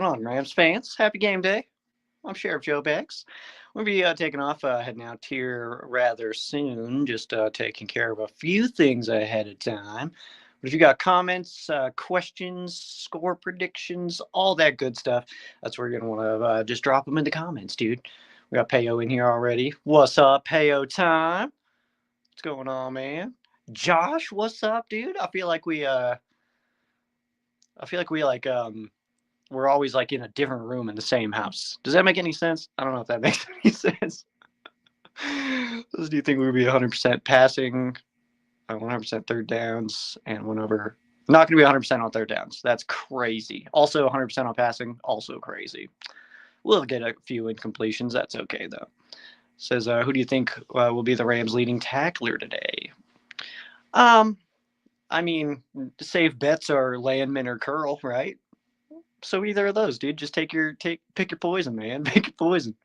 on, Rams fans? Happy game day. I'm Sheriff Joe Beggs. We'll be taking off, heading out here rather soon, just taking care of a few things ahead of time. But if you got comments, questions, score predictions, all that good stuff, that's where you're going to want to just drop them in the comments, dude. We got Payo in here already. What's up, Payo time? What's going on, man? Josh, what's up, dude? We're always like in a different room in the same house. Does that make any sense? I don't know if that makes any sense. Do you think we would be 100% passing, 100% third downs, and went over? Not going to be 100% on third downs. That's crazy. Also 100% on passing, also crazy. We'll get a few incompletions. That's okay, though. Says, who do you think will be the Rams' leading tackler today? I mean, safe bets are Landman or Curl, right? So either of those, dude. Just pick your poison, man. Pick your poison.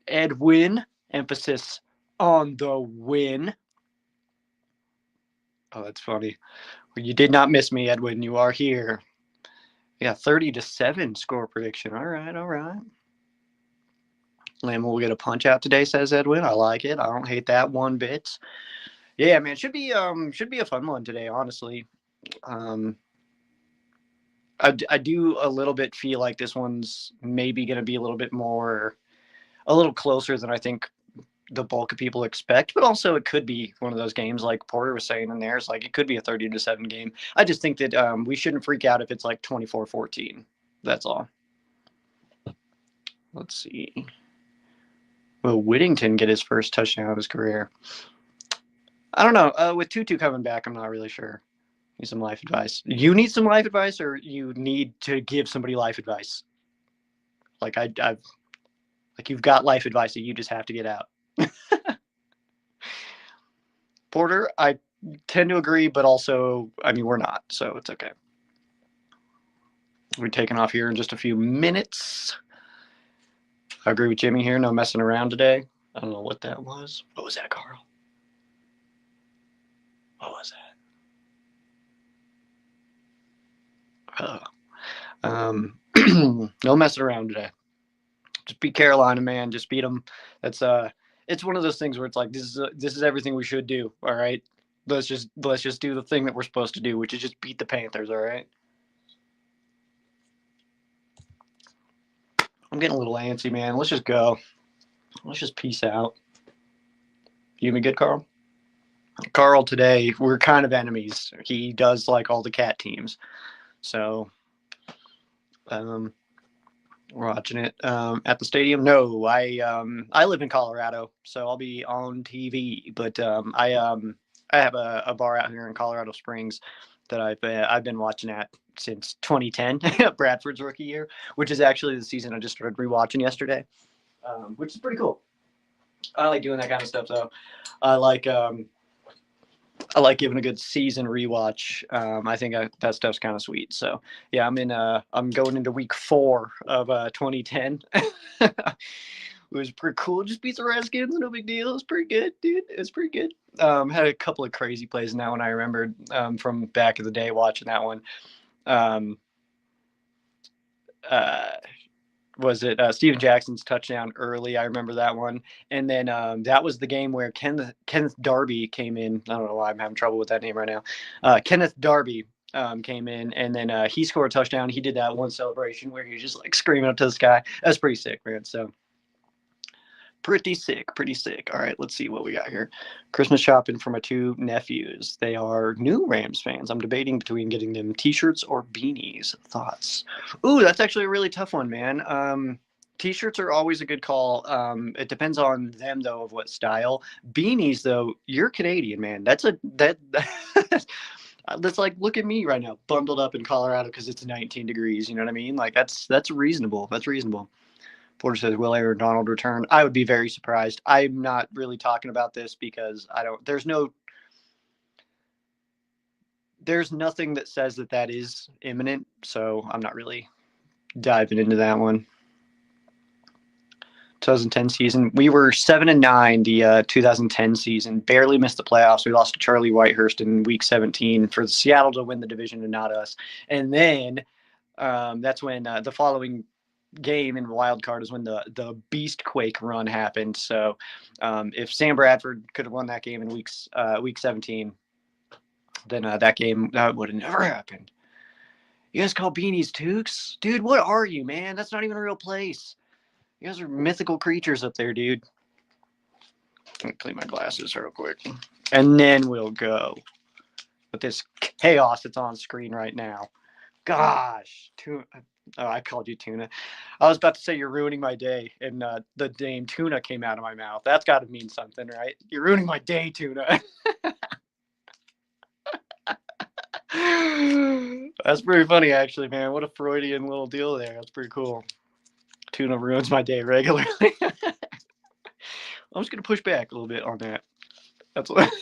Edwin, emphasis on the win. Oh, that's funny. Well, you did not miss me, Edwin. You are here. Yeah, 30-7 score prediction. All right. Lamb will get a punch out today, says Edwin. I like it. I don't hate that one bit. Yeah, man, should be a fun one today, honestly. I do a little bit feel like this one's maybe going to be a little closer than I think the bulk of people expect, but also it could be one of those games like Porter was saying in there. It's like it could be a 30-7 game. I just think that we shouldn't freak out if it's like 24-14. That's all. Let's see. Will Whittington get his first touchdown of his career? I don't know. With Tutu coming back, I'm not really sure. Need some life advice. You need some life advice, or you need to give somebody life advice? Like you've got life advice that you just have to get out. Porter, I tend to agree, but also, I mean, we're not, so it's okay. We're taking off here in just a few minutes. I agree with Jimmy here. No messing around today. I don't know what that was. What was that, Carl? What was that? No messing around today. Just beat Carolina, man. Just beat them. That's it's one of those things where it's like this is everything we should do. All right, let's just do the thing that we're supposed to do, which is just beat the Panthers. All right. I'm getting a little antsy, man. Let's just go. Let's just peace out. You been good, Carl? Carl, today we're kind of enemies. He does like all the cat teams, so we're watching it at the stadium. No, I live in Colorado, so I'll be on TV. But I have a bar out here in Colorado Springs that I've been watching at since 2010, Bradford's rookie year, which is actually the season I just started rewatching yesterday, which is pretty cool. I like doing that kind of stuff, though. I like giving a good season rewatch. I think that stuff's kind of sweet. So yeah, I'm going into week 4 of 2010. It was pretty cool. Just beat the Redskins, no big deal. It was pretty good, dude. It was pretty good. Had a couple of crazy plays in that one I remembered from back in the day watching that one. Was it Steven Jackson's touchdown early? I remember that one. And then that was the game where Kenneth Darby came in. I don't know why I'm having trouble with that name right now. Kenneth Darby came in, and then he scored a touchdown. He did that one celebration where he was just like screaming up to the sky. That's pretty sick, man. So pretty sick. All right, let's see what we got here. Christmas shopping for my 2 nephews. They are new Rams fans. I'm debating between getting them T-shirts or beanies. Thoughts? Ooh, that's actually a really tough one, man. T-shirts are always a good call. It depends on them, though, of what style. Beanies, though, you're Canadian, man. That's like, look at me right now, bundled up in Colorado because it's 19 degrees. You know what I mean? Like, that's reasonable. That's reasonable. Porter says, will Aaron Donald return? I would be very surprised. I'm not really talking about this because there's nothing that says that is imminent. So I'm not really diving into that one. 2010 season. We were 7-9 the 2010 season. Barely missed the playoffs. We lost to Charlie Whitehurst in week 17 for Seattle to win the division and not us. And then That's when the following game in wild card is when the beast quake run happened. So if Sam Bradford could have won that game in week 17, then that game that would have never happened. You guys call beanies toques? Dude, what are you, man? That's not even a real place. You guys are mythical creatures up there, dude. Let me clean my glasses real quick. And then we'll go with this chaos that's on screen right now. Gosh. Tuna. Oh, I called you tuna. I was about to say you're ruining my day, and the name tuna came out of my mouth. That's got to mean something, right? You're ruining my day, tuna. That's pretty funny, actually, man. What a Freudian little deal there. That's pretty cool. Tuna ruins my day regularly. I'm just gonna push back a little bit on that. That's what.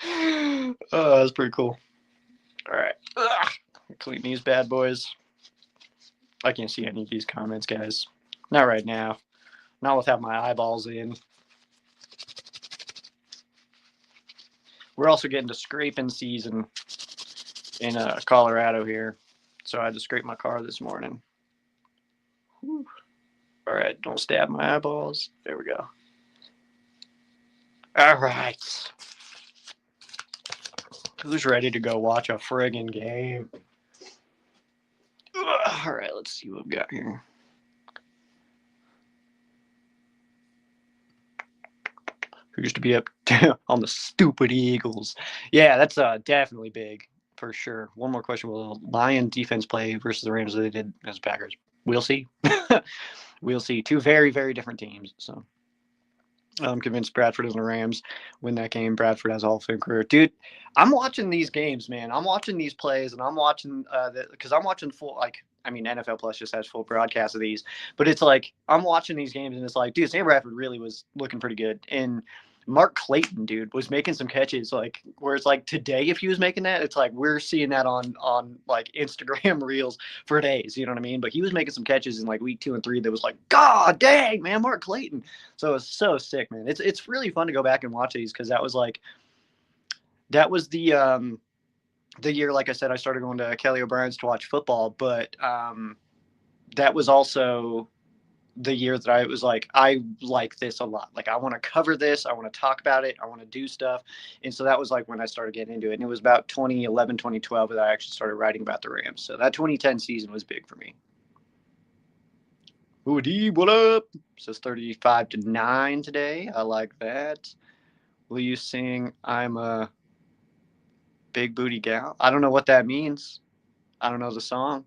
Oh, that's pretty cool. All right, clean these bad boys. I can't see any of these comments, guys. Not right now. Not without my eyeballs in. We're also getting to scraping season in Colorado here, so I had to scrape my car this morning. Whew. All right, don't stab my eyeballs. There we go. All right. Who's ready to go watch a friggin' game? All right, let's see what we've got here. Who used to be up on the stupid Eagles? Yeah, that's definitely big for sure. One more question: will Lion defense play versus the Rams that they did as Packers? We'll see. We'll see. Two very, very different teams. So I'm convinced Bradford and the Rams win that game. Bradford has a Hall of Fame career. Dude, I'm watching these games, man. I'm watching these plays, and I'm watching because I'm watching full, like, I mean, NFL Plus just has full broadcast of these, but it's like I'm watching these games, and it's like, dude, Sam Bradford really was looking pretty good. And Mark Clayton, dude, was making some catches, like, where it's like today, if he was making that, it's like we're seeing that on like Instagram reels for days, you know what I mean? But he was making some catches in like week 2 and 3 that was like, God dang, man, Mark Clayton. So it was so sick, man. It's really fun to go back and watch these because that was the year, like I said, I started going to Kelly O'Brien's to watch football, but that was also the year that I was like, I like this a lot. Like, I want to cover this. I want to talk about it. I want to do stuff. And so that was like when I started getting into it. And it was about 2011, 2012 that I actually started writing about the Rams. So that 2010 season was big for me. Ooh, D, what up? Says 35-9 today. I like that. Will you sing I'm a big booty gal? I don't know what that means. I don't know the song.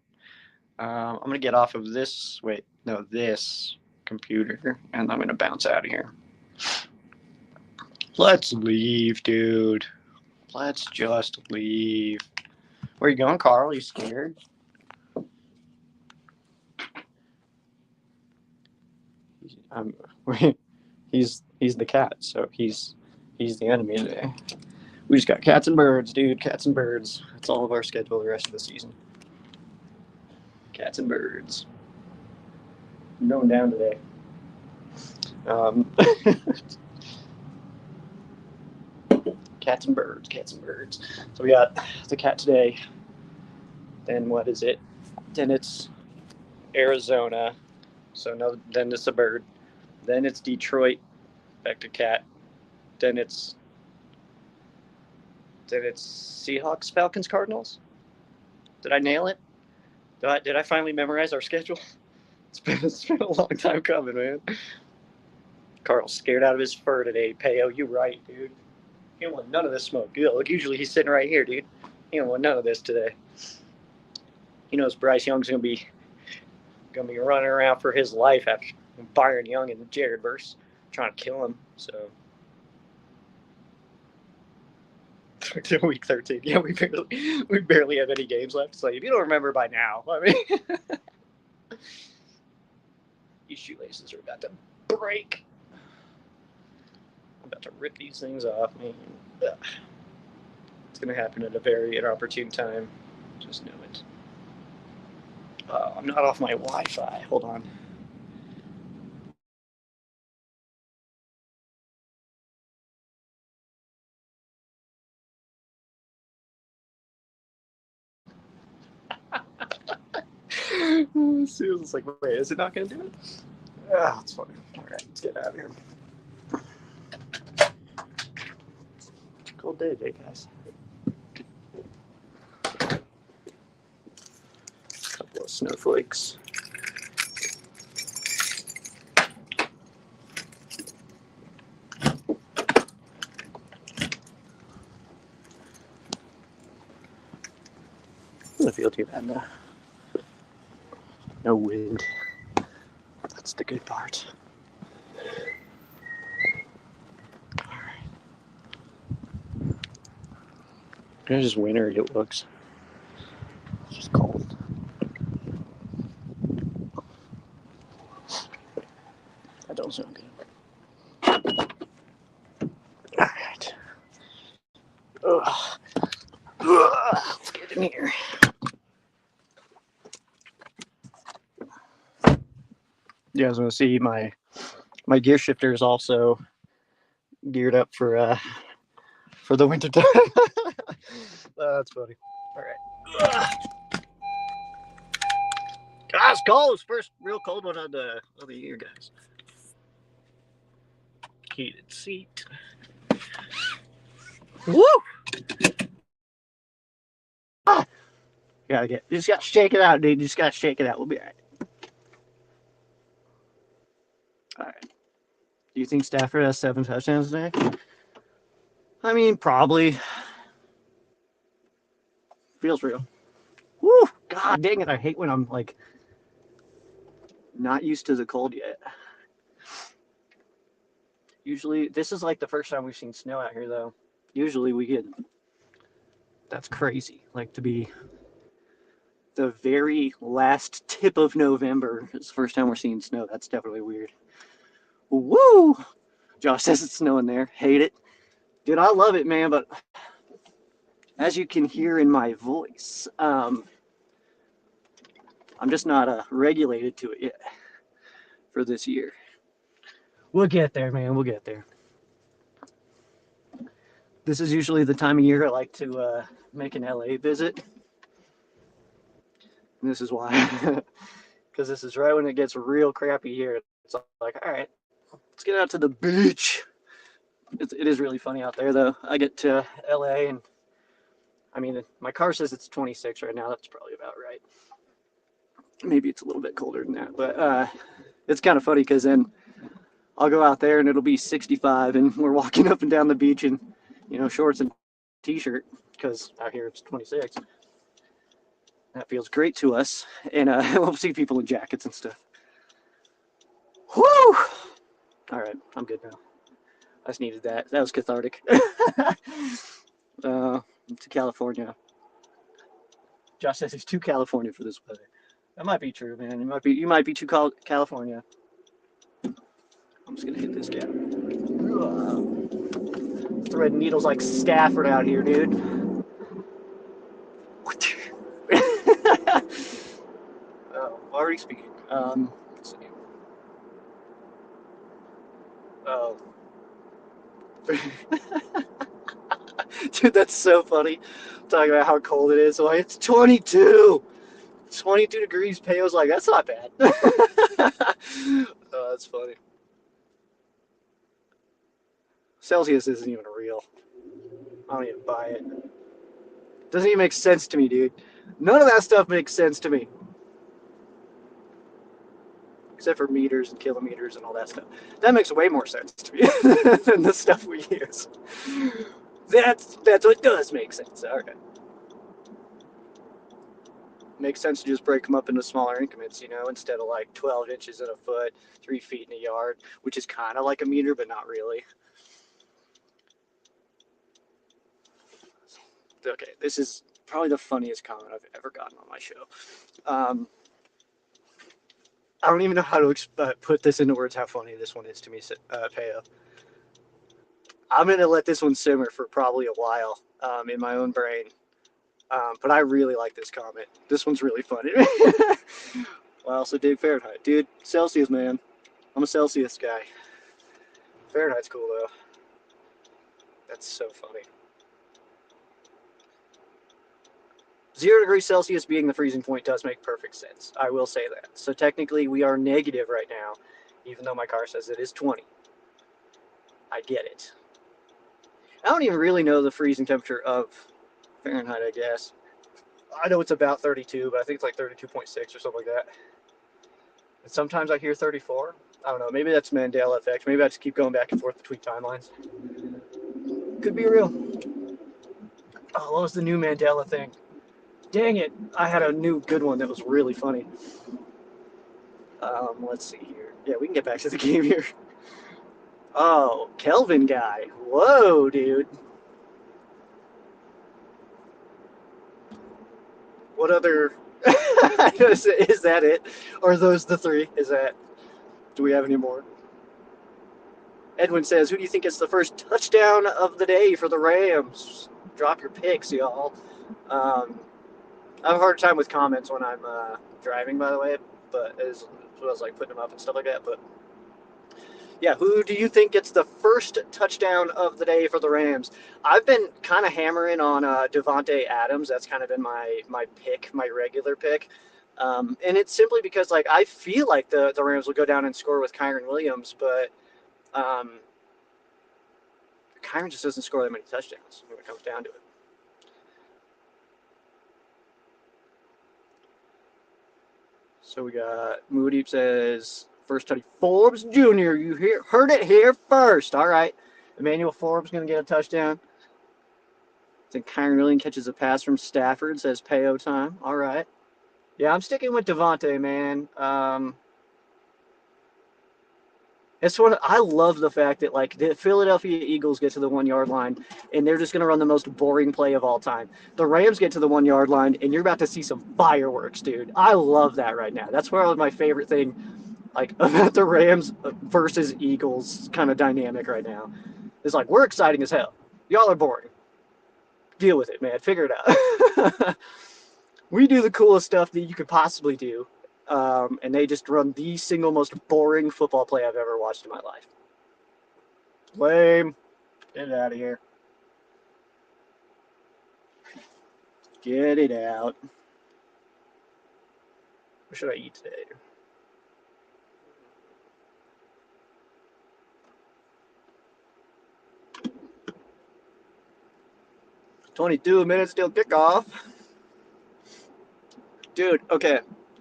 I'm going to get off of this. Wait, no, this computer. And I'm going to bounce out of here. Let's leave, dude. Let's just leave. Where you going, Carl? You scared? He's the cat, so he's the enemy today. We just got cats and birds, dude. Cats and birds. That's all of our schedule the rest of the season. Cats and birds. I'm going down today. Cats and birds. Cats and birds. So we got the cat today. Then what is it? Then it's Arizona. So no. Then it's a bird. Then it's Detroit. Back to cat. Then it's Seahawks, Falcons, Cardinals. Did I nail it? Did I finally memorize our schedule? It's been a long time coming, man. Carl's scared out of his fur today. Payo, you right, dude. He don't want none of this smoke. Look, usually he's sitting right here, dude. He don't want none of this today. He knows Bryce Young's gonna be running around for his life after Byron Young and Jared Verse trying to kill him. So week 13. Yeah, we barely have any games left. So if you don't remember by now, I mean, these shoelaces are about to break. I'm about to rip these things off, man. It's going to happen at a very inopportune time. Just know it. I'm not off my Wi-Fi. Hold on. Susan's like, wait, is it not going to do it? Oh, it's funny. All right, let's get out of here. Cold day today, guys. Couple of snowflakes. Doesn't feel too bad though. No wind. That's the good part. Alright. It's just winter, it looks. It's just cold. That don't sound good. Alright. Let's get in here. You guys want to see my gear shifter is also geared up for the winter time. That's funny. All right. It's cold. It's first real cold one of the year, guys. Heated seat. Woo! You just gotta shake it out, dude. You just gotta shake it out. We'll be all right. All right. Do you think Stafford has 7 touchdowns today? I mean, probably. Feels real. Woo! God dang it! I hate when I'm like not used to the cold yet. Usually, this is like the first time we've seen snow out here, though. Usually we get. That's crazy. Like to be the very last tip of November. It's the first time we're seeing snow. That's definitely weird. Woo! Josh says it's snowing there. Hate it. Dude, I love it, man, but as you can hear in my voice, I'm just not regulated to it yet for this year. We'll get there, man. We'll get there. This is usually the time of year I like to make an LA visit. And this is why. Because this is right when it gets real crappy here. It's like, all right, let's get out to the beach. It is really funny out there, though. I get to LA and, I mean, my car says it's 26 right now. That's probably about right. Maybe it's a little bit colder than that. But it's kind of funny because then I'll go out there and it'll be 65 and we're walking up and down the beach in, shorts and t-shirt because out here it's 26. That feels great to us. And we'll see people in jackets and stuff. Whoo! All right, I'm good now. I just needed that. That was cathartic. To California. Josh says he's too California for this weather. That might be true, man. You might be too California. I'm just gonna hit this down. Threading needles like Stafford out here, dude. Already speaking. Let's see. Oh. Dude, that's so funny. Talking about how cold it is. Like, it's 22. 22 degrees. Payo's like, that's not bad. Oh, that's funny. Celsius isn't even real. I don't even buy it. Doesn't even make sense to me, dude. None of that stuff makes sense to me. Except for meters and kilometers and all that stuff. That makes way more sense to me than the stuff we use. That's what does make sense. All right. Makes sense to just break them up into smaller increments, instead of like 12 inches in a foot, 3 feet in a yard, which is kind of like a meter, but not really. Okay, this is probably the funniest comment I've ever gotten on my show. I don't even know how to put this into words how funny this one is to me, Peo. I'm going to let this one simmer for probably a while in my own brain. But I really like this comment. This one's really funny. Well, I also dig Fahrenheit. Dude, Celsius, man. I'm a Celsius guy. Fahrenheit's cool, though. That's so funny. 0 degrees Celsius being the freezing point does make perfect sense. I will say that. So technically we are negative right now, even though my car says it is 20. I get it. I don't even really know the freezing temperature of Fahrenheit, I guess. I know it's about 32, but I think it's like 32.6 or something like that. And sometimes I hear 34. I don't know. Maybe that's Mandela effect. Maybe I just keep going back and forth between timelines. Could be real. Oh, what was the new Mandela thing? Dang it. I had a new good one that was really funny. Let's see here. Yeah, we can get back to the game here. Oh, Kelvin guy. Whoa, dude. What other... is that it? Or are those the three? Do we have any more? Edwin says, who do you think gets the first touchdown of the day for the Rams? Drop your picks, y'all. I have a hard time with comments when I'm driving, by the way, but as well as like putting them up and stuff like that. But yeah, who do you think gets the first touchdown of the day for the Rams? I've been kind of hammering on Devontae Adams. That's kind of been my pick, my regular pick. And it's simply because like I feel like the Rams will go down and score with Kyren Williams, but Kyren just doesn't score that many touchdowns when it comes down to it. So we got Moody says first touchdown. Forbes Jr. You heard it here first. All right, Emmanuel Forbes gonna get a touchdown. I think Kyren Williams catches a pass from Stafford. Says Payo time. All right. Yeah, I'm sticking with Devontae, man. It's sort of, I love the fact that like the Philadelphia Eagles get to the 1 yard line and they're just going to run the most boring play of all time. The Rams get to the 1 yard line and you're about to see some fireworks, dude. I love that right now. That's probably my favorite thing, like about the Rams versus Eagles kind of dynamic right now. It's like we're exciting as hell. Y'all are boring. Deal with it, man. Figure it out. We do the coolest stuff that you could possibly do. And they just run the single most boring football play I've ever watched in my life. Lame. Get it out of here. Get it out. What should I eat today? 22 minutes till kickoff. Dude, okay.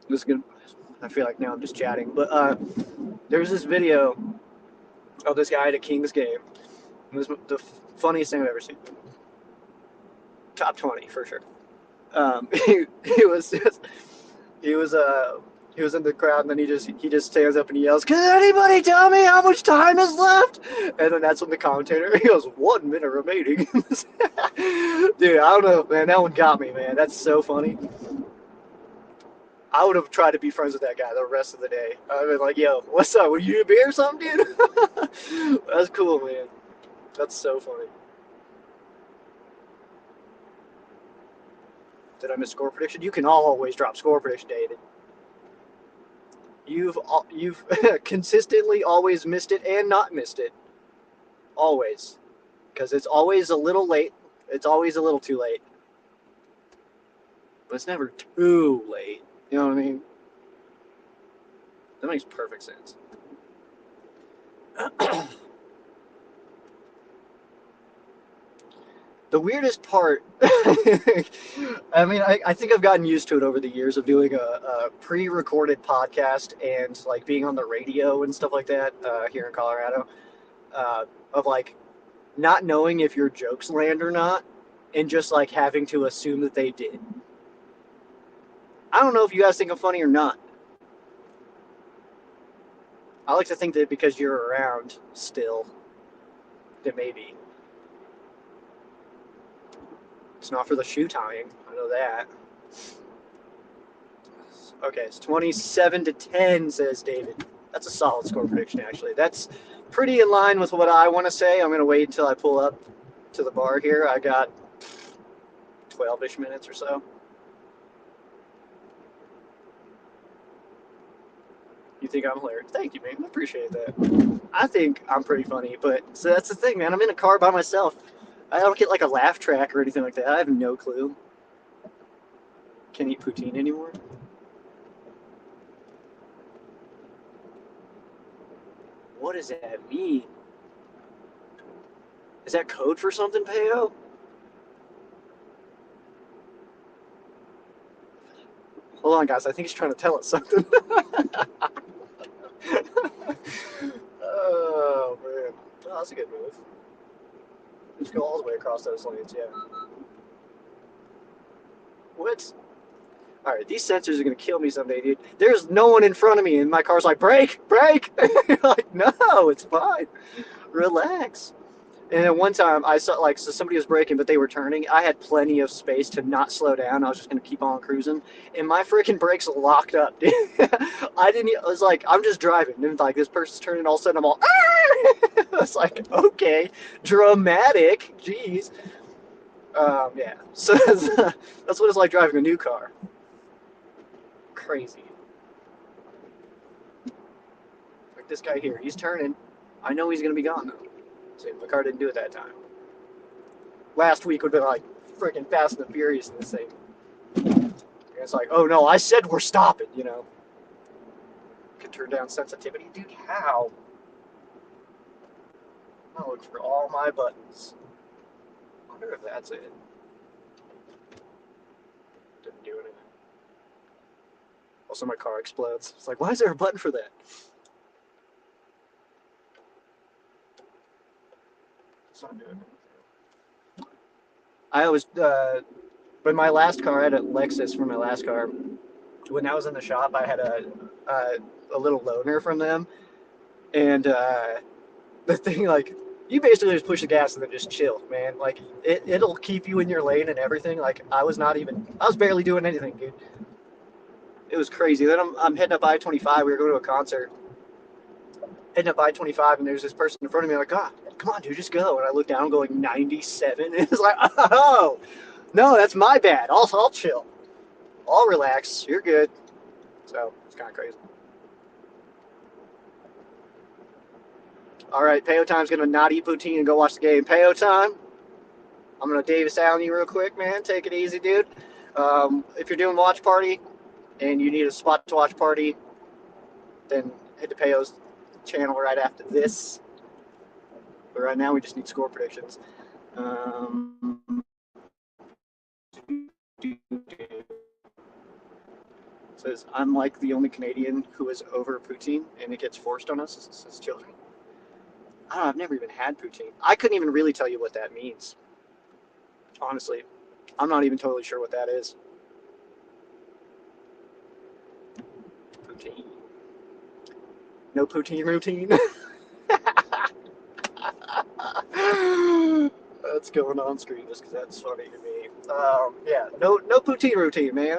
This is good. I feel like now I'm just chatting. But there's this video of this guy at a Kings game. It was the funniest thing I've ever seen. Top 20 for sure. He was in the crowd and then he just stands up and he yells, "Can anybody tell me how much time is left?" And then that's when the commentator he goes, 1 minute remaining. Dude, I don't know, man. That one got me, man. That's so funny. I would have tried to be friends with that guy the rest of the day. I'd been like, "Yo, what's up? Would you a beer or something, dude?" That's cool, man. That's so funny. Did I miss score prediction? You can always drop score prediction, David. You've consistently always missed it and not missed it. Always. Because it's always a little late. It's always a little too late. But it's never too late. You know what I mean? That makes perfect sense. The weirdest part, I mean, I think I've gotten used to it over the years of doing a pre-recorded podcast and like being on the radio and stuff like that here in Colorado, of like not knowing if your jokes land or not and just like having to assume that they did. I don't know if you guys think I'm funny or not. I like to think that because you're around still, that maybe. It's not for the shoe tying. I know that. Okay, it's 27-10, says David. That's a solid score prediction, actually. That's pretty in line with what I want to say. I'm going to wait until I pull up to the bar here. I got 12-ish minutes or so. You think I'm hilarious? Thank you, man. I appreciate that. I think I'm pretty funny, but so that's the thing, man. I'm in a car by myself. I don't get like a laugh track or anything like that. I have no clue. Can't eat poutine anymore? What does that mean? Is that code for something, Peo? Hold on, guys. I think he's trying to tell us something. Oh, man. Oh, that's a good move. Just go all the way across those lanes, yeah. What? All right, these sensors are going to kill me someday, dude. There's no one in front of me, and my car's like, brake, brake. Like, no, it's fine. Relax. And at one time, I saw so somebody was braking, but they were turning. I had plenty of space to not slow down. I was just gonna keep on cruising, and my freaking brakes locked up, dude. I didn't. I was like, I'm just driving, and like this person's turning. All of a sudden, I'm all. I was like, okay, dramatic. Jeez. Yeah. So that's what it's like driving a new car. Crazy. Like this guy here, he's turning. I know he's gonna be gone though. See, my car didn't do it that time. Last week would have been like freaking Fast and the Furious in this thing. And it's like, oh no, I said we're stopping, you know. Could turn down sensitivity, dude. How? I'm gonna look for all my buttons. I wonder if that's it. Didn't do anything. Also, my car explodes. It's like, why is there a button for that? It's not doing it. I always, when my last car, I had a Lexus for my last car. When I was in the shop, I had a little loaner from them, and the thing like you basically just push the gas and then just chill, man. Like it'll keep you in your lane and everything. Like I was barely doing anything, dude. It was crazy. Then I'm heading up I-25. We were going to a concert. Heading up I-25, and there's this person in front of me. I'm like, God, come on, dude, just go. And I look down, going 97. And it's like, oh, no, that's my bad. I'll chill. I'll relax. You're good. So it's kind of crazy. All right, Peo time's gonna not eat poutine and go watch the game. Peo time. I'm gonna Davis Allen you real quick, man. Take it easy, dude. If you're doing watch party and you need a spot to watch party, then head to Peo's channel right after this. But right now we just need score predictions. Says I'm like the only Canadian who is over poutine and it gets forced on us as children. I don't know, I've never even had poutine. I couldn't even really tell you what that means. Honestly, I'm not even totally sure what that is. Poutine. No poutine routine. That's going on screen just because that's funny to me. Yeah, no poutine routine, man.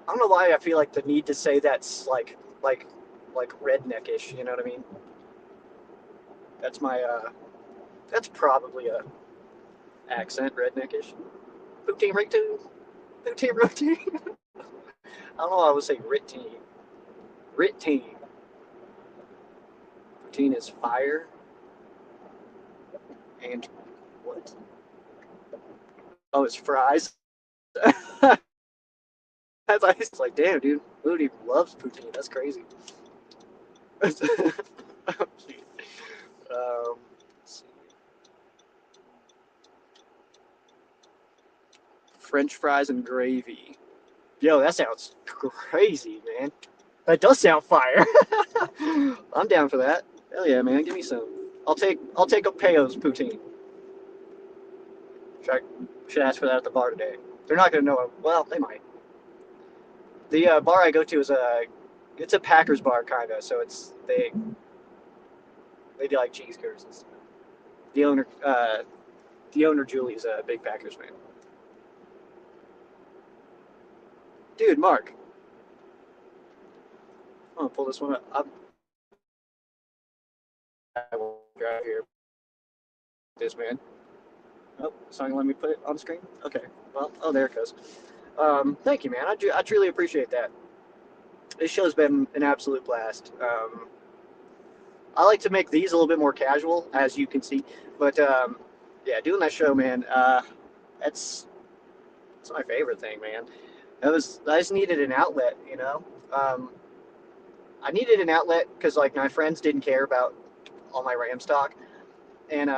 I don't know why I feel like the need to say that's like redneckish. You know what I mean? That's my that's probably a accent redneckish. Poutine routine. Poutine routine. I don't know why I would say rit-team. Rit-team. Poutine is fire. And what? Oh, it's fries. It's like, damn, dude. Moody loves poutine. That's crazy. um, French fries and gravy. Yo, that sounds crazy, man. That does sound fire. I'm down for that. Hell yeah, man. Give me some. I'll take a Peo's poutine. Should ask for that at the bar today. They're not gonna know it. Well, they might. The bar I go to is it's a Packers bar kinda, so they do like cheese curds and stuff. The owner Julie's a big Packers fan. Dude, Mark, I'm gonna pull this one up. I will drive here. This man. Oh, it's not gonna let me put it on screen. Okay. Well, oh, there it goes. Thank you, man. I truly appreciate that. This show's been an absolute blast. I like to make these a little bit more casual, as you can see. But yeah, doing that show, man, that's It's my favorite thing, man. I just needed an outlet, you know. Um, I needed an outlet because like my friends didn't care about all my Rams talk, and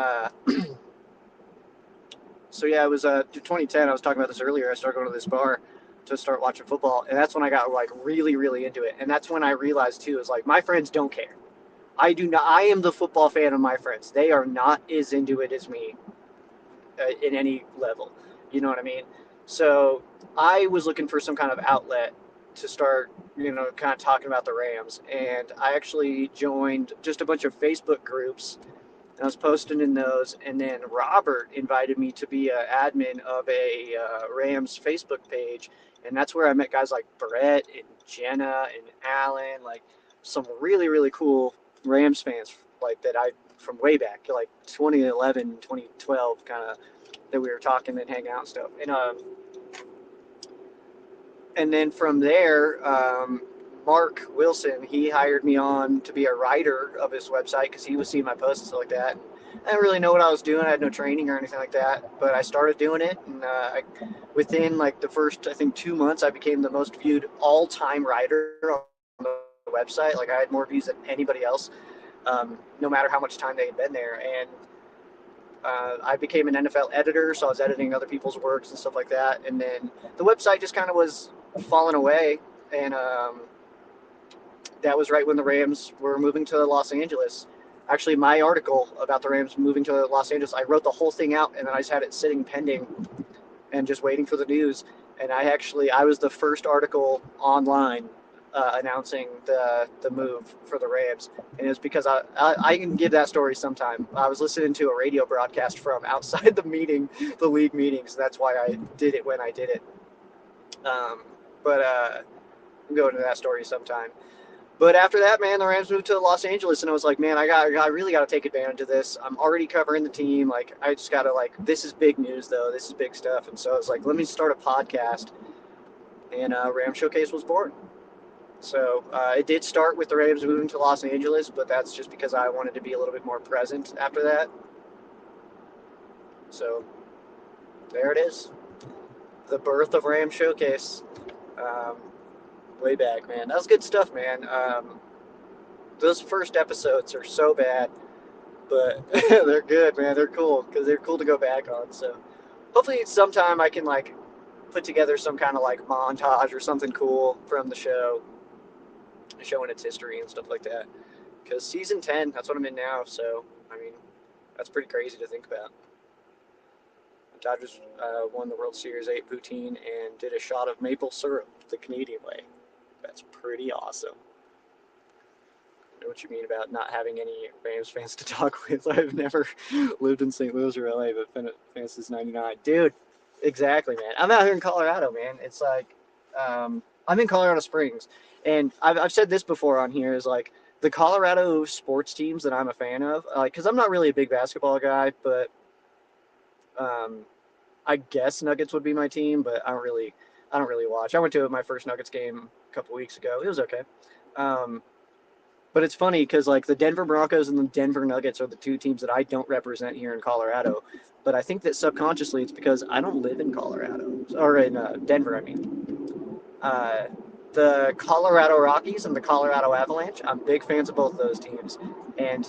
so yeah, it was 2010. I was talking about this earlier. I started going to this bar to start watching football, and that's when I got like really, really into it. And that's when I realized too is like my friends don't care. I do not. I am the football fan of my friends. They are not as into it as me in any level. You know what I mean? So I was looking for some kind of outlet to start, you know, kind of talking about the Rams, and I actually joined just a bunch of Facebook groups. And I was posting in those, and then Robert invited me to be an admin of a Rams Facebook page, and that's where I met guys like Brett and Jenna and Alan, like some really really cool Rams fans, like that I from way back, like 2011, 2012, kind of that we were talking and hanging out and stuff. And then from there, Mark Wilson, he hired me on to be a writer of his website because he was seeing my posts and stuff like that. I didn't really know what I was doing. I had no training or anything like that, but I started doing it, and within like the first, I think, 2 months, I became the most viewed all-time writer on the website. Like I had more views than anybody else, no matter how much time they had been there. And I became an NFL editor, so I was editing other people's works and stuff like that. And then the website just kind of was falling away, and that was right when the Rams were moving to Los Angeles. Actually, my article about the Rams moving to Los Angeles, I wrote the whole thing out, and then I just had it sitting pending and just waiting for the news. And I was the first article online announcing the move for the Rams, and it was because I can give that story sometime. I was listening to a radio broadcast from outside the meeting, the league meetings. So that's why I did it when I did it. Um, but we'll go into that story sometime. But after that, man, the Rams moved to Los Angeles, and I was like, man, I really got to take advantage of this. I'm already covering the team. Like, I just got to like, this is big news though. This is big stuff. And so I was like, let me start a podcast, and Ram Showcase was born. So it did start with the Rams moving to Los Angeles, but that's just because I wanted to be a little bit more present after that. So there it is, the birth of Ram Showcase. Um, Way back, man. That was good stuff, man. Those first episodes are so bad, but they're good, man. They're cool because they're cool to go back on. So hopefully sometime I can like put together some kind of like montage or something cool from the show, showing its history and stuff like that. Because season 10, that's what I'm in now. So I mean, that's pretty crazy to think about. The Dodgers won the World Series 8 poutine and did a shot of maple syrup the Canadian way. That's pretty awesome. I know what you mean about not having any Rams fans to talk with. I've never lived in St. Louis or LA, but been fans since '99. Dude, exactly, man. I'm out here in Colorado, man. It's like, I'm in Colorado Springs, and I've said this before on here is like the Colorado sports teams that I'm a fan of, like, because I'm not really a big basketball guy, but um, I guess Nuggets would be my team, but I don't really watch. I went to my first Nuggets game a couple weeks ago. It was okay. Um, But it's funny because like the Denver Broncos and the Denver Nuggets are the two teams that I don't represent here in Colorado. But I think that subconsciously it's because I don't live in Colorado or in Denver. I mean, uh, the Colorado Rockies and the Colorado Avalanche. I'm big fans of both those teams, and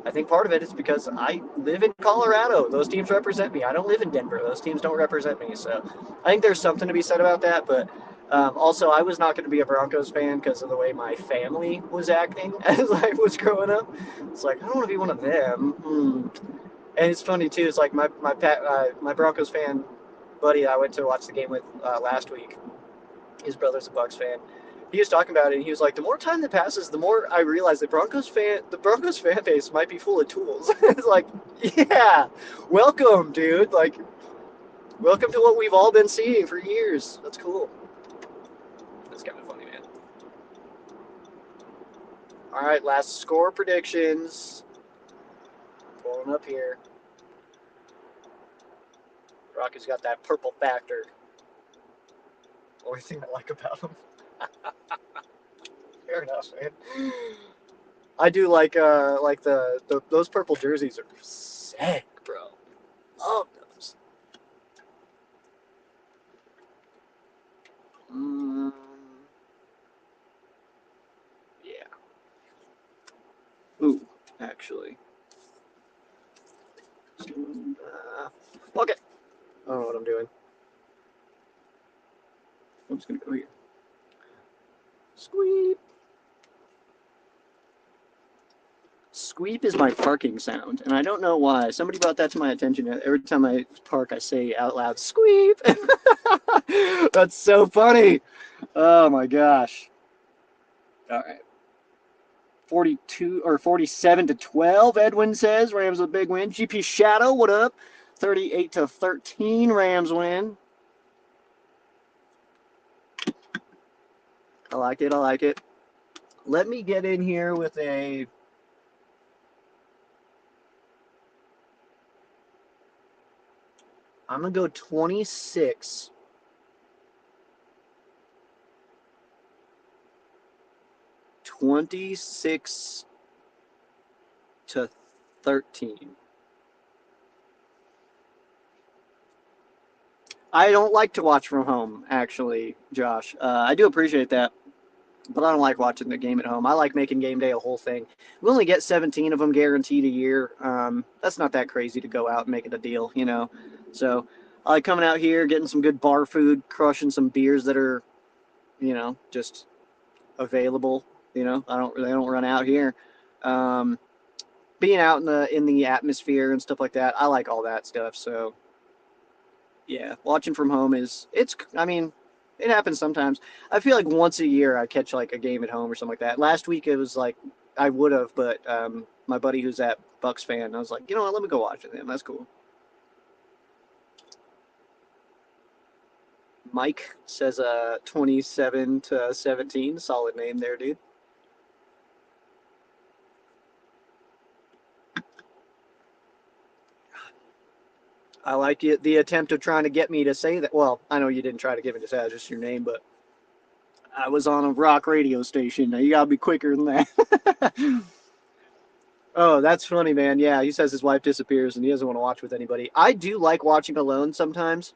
I think part of it is because I live in Colorado. Those teams represent me. I don't live in Denver. Those teams don't represent me. So I think there's something to be said about that. But also, I was not going to be a Broncos fan because of the way my family was acting as I was growing up. It's like I don't want to be one of them. And it's funny too. It's like my Broncos fan buddy I went to watch the game with last week. His brother's a Bucks fan. He was talking about it, and he was like, "The more time that passes, the more I realize the Broncos fan base might be full of tools." It's like, yeah, welcome, dude. Like, welcome to what we've all been seeing for years. That's cool. That's kind of funny, man. All right, last score predictions. Pulling up here. Rocky's got that purple factor. Only thing I like about him. Fair enough, man. I do like the those purple jerseys are sick, bro. Love those. Mm, yeah. Ooh, actually. Okay. I don't know what I'm doing. I'm just gonna go here. Squeep. Squeep is my parking sound, and I don't know why. Somebody brought that to my attention. Every time I park, I say out loud, "Squeep." That's so funny. Oh my gosh. All right. 42 or 47-12. Edwin says Rams with a big win. GP Shadow, what up? 38-13. Rams win. I like it. I like it. Let me get in here with a. I'm gonna go 26. 26-13. I don't like to watch from home, actually, Josh. I do appreciate that, but I don't like watching the game at home. I like making game day a whole thing. We only get 17 of them guaranteed a year. That's not that crazy to go out and make it a deal, you know. So I like coming out here, getting some good bar food, crushing some beers that are, just available. They don't run out here. Um, Being out in the atmosphere and stuff like that, I like all that stuff. So yeah, watching from home I mean, it happens sometimes. I feel like once a year I catch like a game at home or something like that. Last week it was like I would have, but my buddy who's that Bucks fan, I was like, you know what, let me go watch with him. That's cool. Mike says 27-17. Solid name there, dude. I like it. The attempt of trying to get me to say that. Well, I know you didn't try to get me to say that, just your name, but I was on a rock radio station. Now you gotta be quicker than that. Oh, that's funny, man. Yeah, he says his wife disappears and he doesn't want to watch with anybody. I do like watching alone sometimes,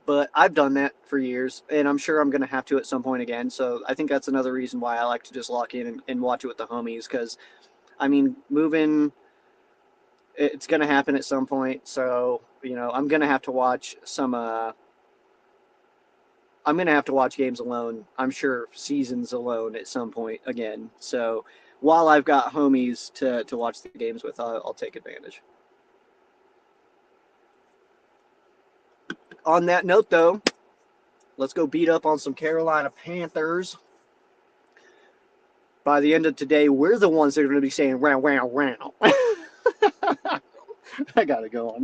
but I've done that for years, and I'm sure I'm going to have to at some point again. So I think that's another reason why I like to just lock in and watch it with the homies. Because I mean, moving, it's going to happen at some point. So I'm going to have to watch some. I'm going to have to watch games alone. I'm sure seasons alone at some point again. So while I've got homies to watch the games with, I'll take advantage. On that note, though, let's go beat up on some Carolina Panthers. By the end of today, we're the ones that are going to be saying "round, round, round." I gotta go on.